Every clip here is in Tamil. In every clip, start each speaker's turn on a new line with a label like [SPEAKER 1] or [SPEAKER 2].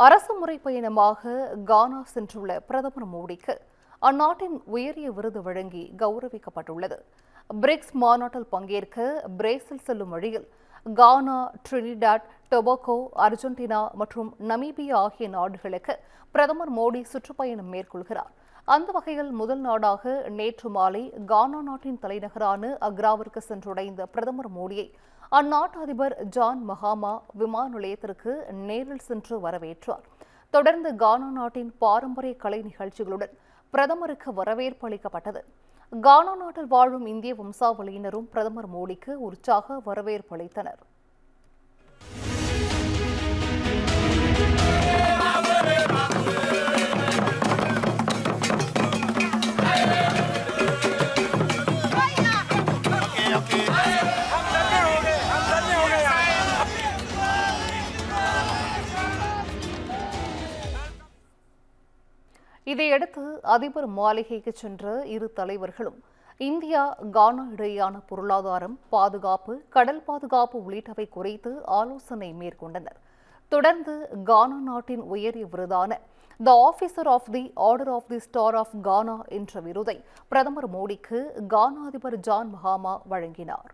[SPEAKER 1] அரசு முறை பயணமாக கானா சென்றுள்ள பிரதமர் மோடிக்கு அந்நாட்டின் உயரிய விருது வழங்கி கௌரவிக்கப்பட்டுள்ளது. பிரிக்ஸ் மாநாட்டில் பங்கேற்க பிரேசில் செல்லும் வழியில் கானா, டிரினிடாட், டொபாகோ, அர்ஜென்டினா மற்றும் நமீபியா ஆகிய நாடுகளுக்கு பிரதமர் மோடி சுற்றுப்பயணம் மேற்கொள்கிறார். அந்த வகையில் முதல் நாடாக நேற்று மாலை கானா நாட்டின் தலைநகரான அக்ராவிற்கு சென்றடைந்த பிரதமர் மோடியை அந்நாட்டு அதிபர் ஜான் மஹாமா விமான நிலையத்திற்கு நேரில் சென்று வரவேற்றார். தொடர்ந்து கானா நாட்டின் பாரம்பரிய கலை நிகழ்ச்சிகளுடன் பிரதமருக்கு வரவேற்பு அளிக்கப்பட்டது. கானா நாட்டில் வாழும் இந்திய வம்சாவளியினரும் பிரதமர் மோடிக்கு உற்சாக வரவேற்பு அளித்தனர். இதையடுத்து அதிபர் மாளிகைக்கு சென்ற இரு தலைவர்களும் இந்தியா கானா இடையேயான பொருளாதாரம், பாதுகாப்பு, கடல் பாதுகாப்பு உள்ளிட்டவை குறித்து ஆலோசனை மேற்கொண்டனர். தொடர்ந்து கானா நாட்டின் உயரிய விருதான the officer of the order of the star of Ghana என்ற விருதை பிரதமர் மோடிக்கு கானா அதிபர் ஜான் மஹாமா வழங்கினார்.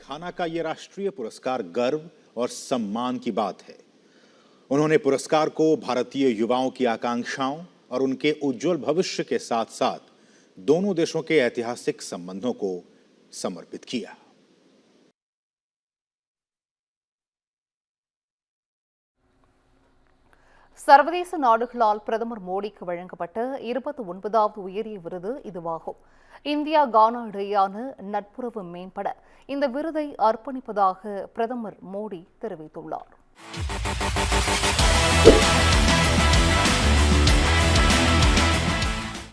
[SPEAKER 2] घाना का ये राष्ट्रीय पुरस्कार गर्व और सम्मान की बात है। उन्होंने पुरस्कार को भारतीय युवाओं की आकांक्षाओं और उनके उज्जवल भविष्य के साथ साथ दोनों देशों के ऐतिहासिक संबंधों को समर्पित किया।
[SPEAKER 1] சர்வதேச நாடுகளால் பிரதமர் மோடிக்கு வழங்கப்பட்ட 29வது உயரிய விருது இதுவாகும். இந்தியா கானா இடையேயான நட்புறவு மேம்பட இந்த விருதை அர்ப்பணிப்பதாக பிரதமர் மோடி தெரிவித்துள்ளார்.